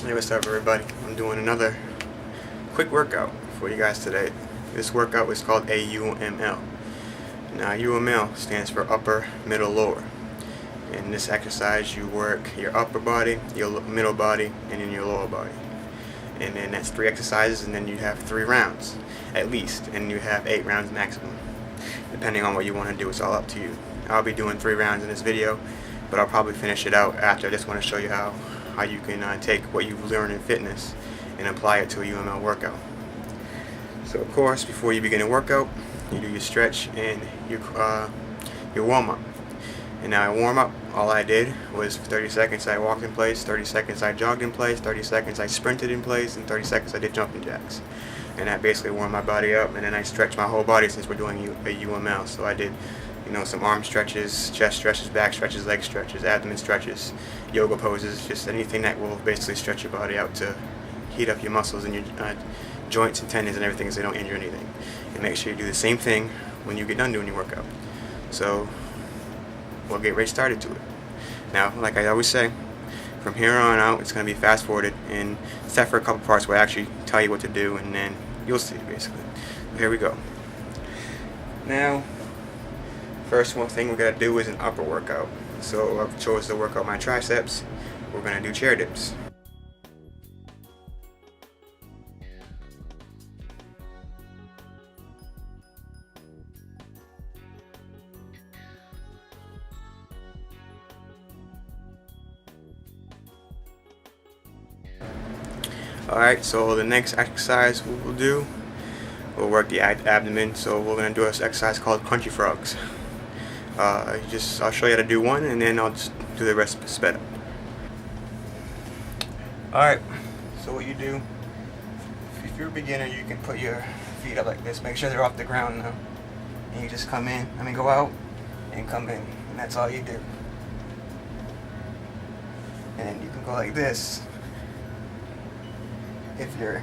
Hey, what's up everybody? I'm doing another quick workout for you guys today. This workout is called a UML. Now UML stands for upper, middle, lower. In this exercise you work your upper body, your middle body, and then your lower body. And then that's 3 exercises, and then you have 3 rounds at least, and you have 8 rounds maximum. Depending on what you want to do, it's all up to you. I'll be doing 3 rounds in this video, but I'll probably finish it out after. I just want to show you how you can take what you've learned in fitness and apply it to a UML workout. So of course, before you begin a workout, you do your stretch and your warm-up. And now warm-up, all I did was for 30 seconds I walked in place, 30 seconds I jogged in place, 30 seconds I sprinted in place, and 30 seconds I did jumping jacks. And that basically warmed my body up, and then I stretched my whole body since we're doing a UML. So I did some arm stretches, chest stretches, back stretches, leg stretches, abdomen stretches, yoga poses, just anything that will basically stretch your body out to heat up your muscles and your joints and tendons and everything so they don't injure anything. And make sure you do the same thing when you get done doing your workout. So we'll get right started to it. Now, like I always say, from here on out it's going to be fast forwarded, and except for a couple parts where I actually tell you what to do, and then you'll see basically. Here we go. Now, first one thing we're going to do is an upper workout. So I've chosen to work out my triceps. We're going to do chair dips. Alright, so the next exercise we'll work the abdomen. So we're going to do an exercise called crunchy frogs. I'll show you how to do one, and then I'll just do the rest sped up. Alright, so what you do, if you're a beginner, you can put your feet up like this. Make sure they're off the ground now. And you just go out and come in. And that's all you do. And then you can go like this. If you're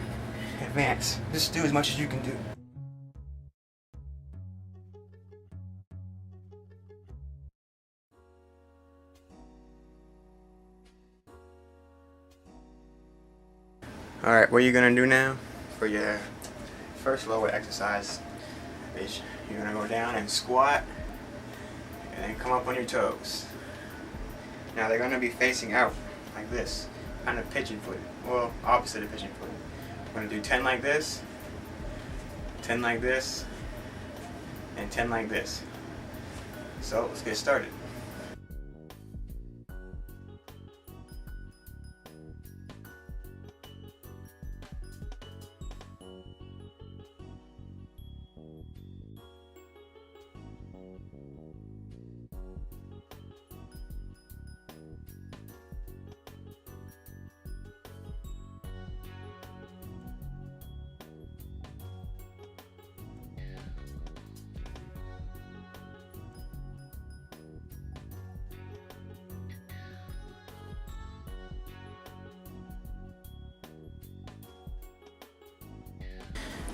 advanced, just do as much as you can do. Alright, what you're going to do now for your first lower exercise is you're going to go down and squat and then come up on your toes. Now they're going to be facing out like this, kind of pigeon footed. Well, opposite of pigeon footed. We're going to do 10 like this, 10 like this, and 10 like this. So let's get started.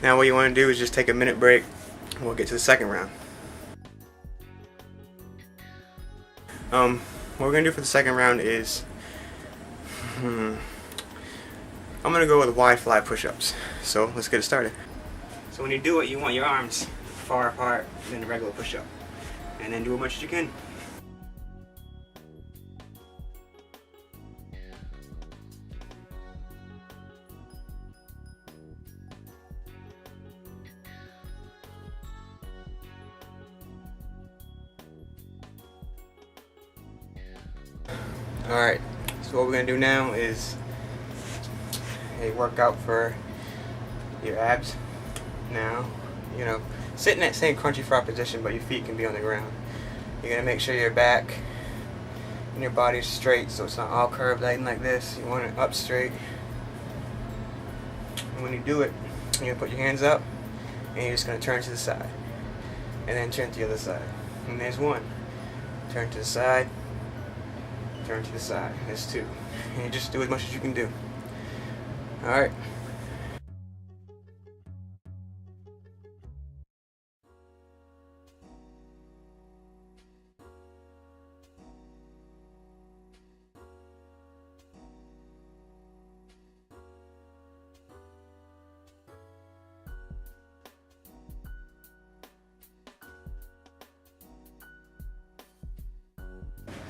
Now what you want to do is just take a minute break, and we'll get to the second round. What we're going to do for the second round is, I'm going to go with wide fly push-ups. So let's get it started. So when you do it, you want your arms far apart than a regular push-up. And then do as much as you can. Alright, so what we're going to do now is a workout for your abs. Now, sit in that same crunchy frog position, but your feet can be on the ground. You're going to make sure your back and your body is straight, so it's not all curved like this. You want it up straight. And when you do it, you're going to put your hands up, and you're just going to turn to the side. And then turn to the other side. And there's one. Turn to the side. Turn to the side. There's 2. And you just do as much as you can do. Alright.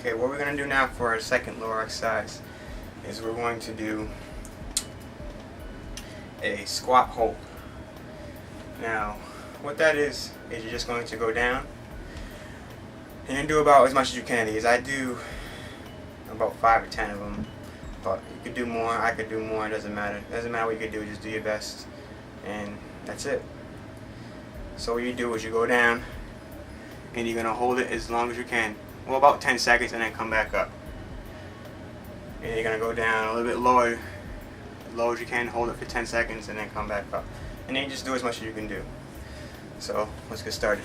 Okay, what we're going to do now for our second lower exercise is we're going to do a squat hold. Now, what that is you're just going to go down and you do about as much as you can of these. I do about 5 or 10 of them, but you could do more, I could do more, it doesn't matter. It doesn't matter what you could do, just do your best, and that's it. So what you do is you go down and you're going to hold it as long as you can. Well, about 10 seconds, and then come back up. And you're going to go down a little bit lower, as low as you can, hold it for 10 seconds, and then come back up. And then you just do as much as you can do. So, let's get started.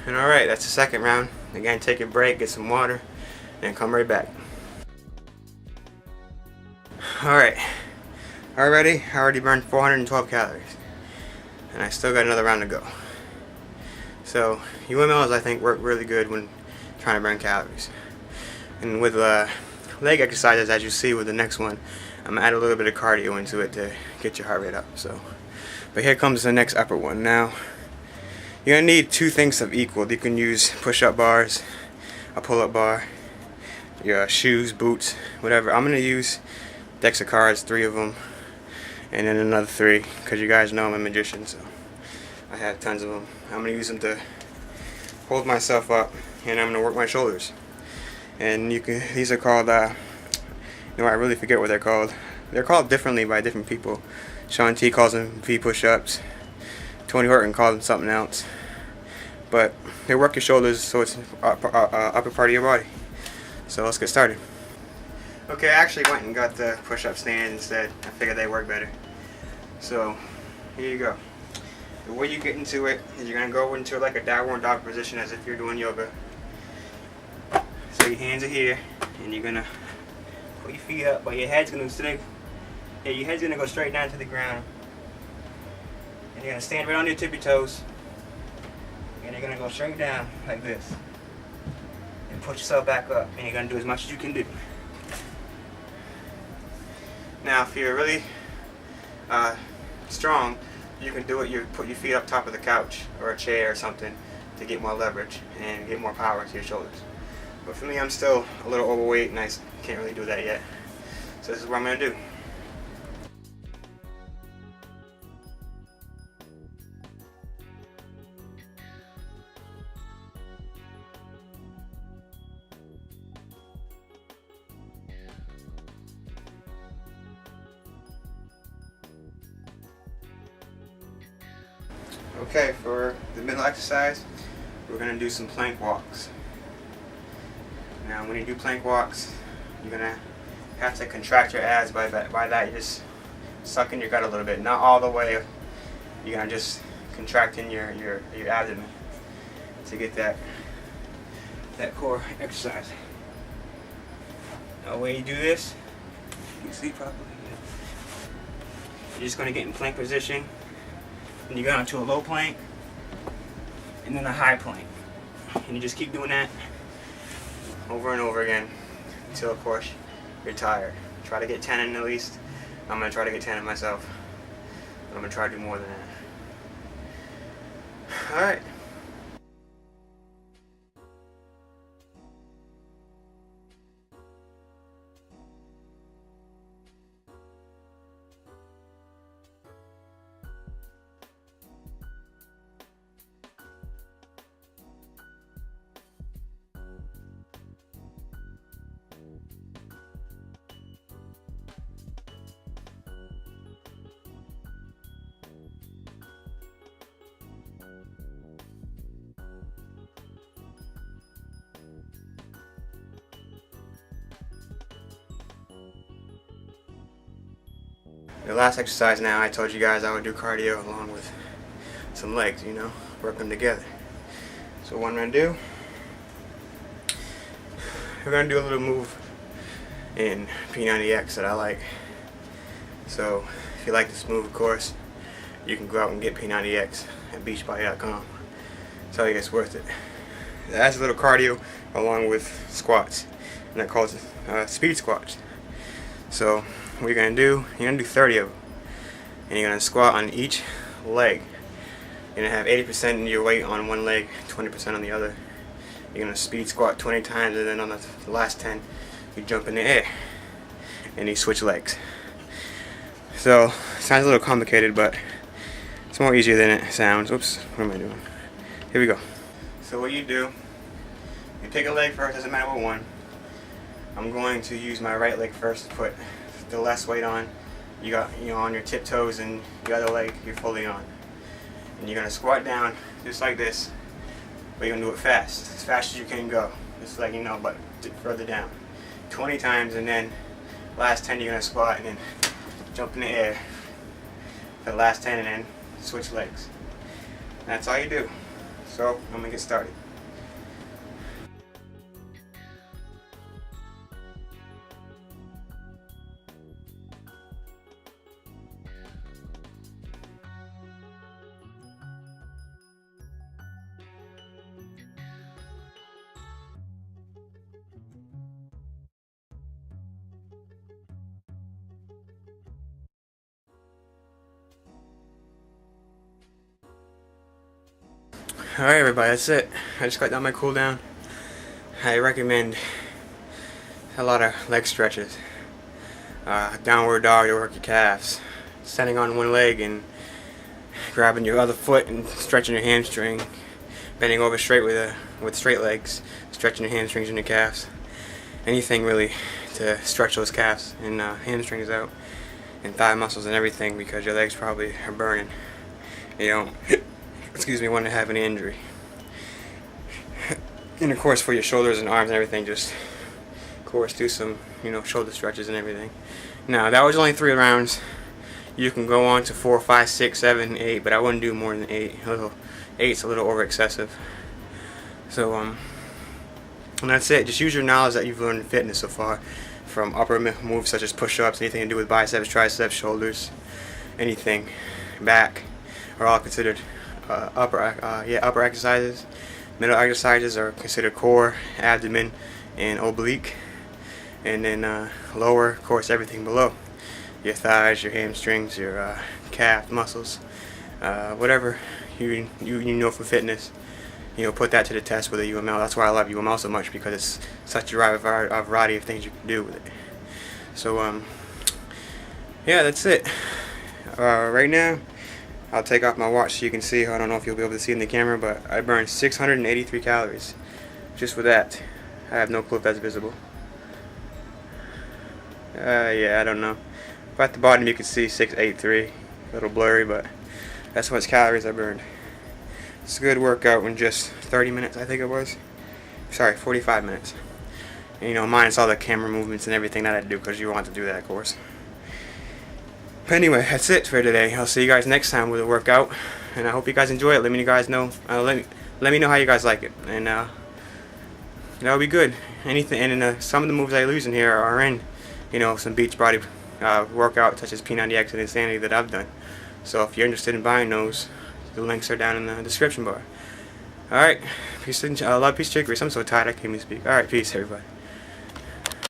And alright, that's the second round. Again, take a break, get some water, and come right back. Alright, I already burned 412 calories. And I still got another round to go. So, UMLs I think work really good when trying to burn calories. And with leg exercises, as you see with the next one, I'm going to add a little bit of cardio into it to get your heart rate up. So, but here comes the next upper one. Now, you're going to need two things of equal. You can use push-up bars, a pull-up bar, your shoes, boots, whatever. I'm going to use decks of cards, 3 of them, and then another 3, because you guys know I'm a magician, so I have tons of them. I'm going to use them to hold myself up, and I'm going to work my shoulders. And these are called, I really forget what they're called. They're called differently by different people. Sean T calls them V push-ups. Tony Horton calls them something else. But they work your shoulders so it's upper part of your body. So let's get started. Okay, I actually went and got the push-up stand instead. I figured they work better. So here you go. The way you get into it is you're going to go into like a downward dog position as if you're doing yoga. So your hands are here and you're going to put your feet up, but your head's going to go straight down to the ground. And you're going to stand right on your tippy toes. And you're going to go straight down like this. And push yourself back up. And you're going to do as much as you can do. Now if you're really strong, you can do it, you put your feet up top of the couch or a chair or something to get more leverage and get more power to your shoulders. But for me, I'm still a little overweight and I can't really do that yet. So this is what I'm going to do. Okay, for the middle exercise, we're going to do some plank walks. Now when you do plank walks, you're going to have to contract your abs. By that you just suck in your gut a little bit. Not all the way. You're going to just contract in your abdomen to get that core exercise. Now when you do this, you can see properly. You're just going to get in plank position. And you go down to a low plank, and then a high plank. And you just keep doing that over and over again until, of course, you're tired. Try to get 10 in at least. I'm going to try to get 10 in myself. I'm going to try to do more than that. Alright. The last exercise now, I told you guys I would do cardio along with some legs, you know, work them together. So what I'm going to do, we're going to do a little move in P90X that I like. So if you like this move, of course, you can go out and get P90X at beachbody.com. Tell you it's worth it. It adds a little cardio along with squats, and that calls it speed squats. So what you're going to do, you're going to do 30 of them, and you're going to squat on each leg. You're going to have 80% of your weight on one leg, 20% on the other. You're going to speed squat 20 times, and then on the last 10 you jump in the air and you switch legs. So it sounds a little complicated, but it's more easier than it sounds. Oops, what am I doing? Here we go. So what you do, you pick a leg first, doesn't matter what one. I'm going to use my right leg first to put the less weight on. You got, on your tiptoes, and the other leg you're fully on. And you're gonna squat down just like this, but you're gonna do it fast, as fast as you can go. Just like but further down. 20 times, and then last 10 you're gonna squat and then jump in the air for the last 10, and then switch legs. And that's all you do. So I'm gonna get started. Alright everybody, that's it. I just got done my cool down. I recommend a lot of leg stretches. Downward dog to work your calves. Standing on one leg and grabbing your other foot and stretching your hamstring. Bending over straight with straight legs, stretching your hamstrings and your calves. Anything really to stretch those calves and hamstrings out, and thigh muscles and everything, because your legs probably are burning. You don't want to have any injury. And of course for your shoulders and arms and everything, just of course do some shoulder stretches and everything. Now that was only 3 rounds. You can go on to 4, 5, 6, 7, 8, but I wouldn't do more than 8. 8's a little over excessive. So and that's it. Just use your knowledge that you've learned in fitness so far, from upper moves such as push-ups, anything to do with biceps, triceps, shoulders, anything, back, are all considered upper exercises. Middle exercises are considered core, abdomen, and oblique. And then lower, of course, everything below. Your thighs, your hamstrings, your calf muscles, whatever you know for fitness. Put that to the test with a UML. That's why I love UML so much, because it's such a variety of things you can do with it. So yeah, that's it. Right now, I'll take off my watch so you can see. I don't know if you'll be able to see in the camera, but I burned 683 calories just with that. I have no clue if that's visible. Yeah, I don't know. But at the bottom you can see 683. A little blurry, but that's how much calories I burned. It's a good workout in just 30 minutes, I think it was. Sorry, 45 minutes. And, minus all the camera movements and everything that I do, because you want to do that, of course. But anyway, that's it for today. I'll see you guys next time with a workout, and I hope you guys enjoy it. Let me know. Let me know how you guys like it, and that'll be good. Anything, and some of the moves I use in here are in, some beach body workouts such as P90X and Insanity that I've done. So if you're interested in buying those, the links are down in the description bar. All right, peace and love, peace, chicory. I'm so tired I can't even speak. All right, peace, everybody.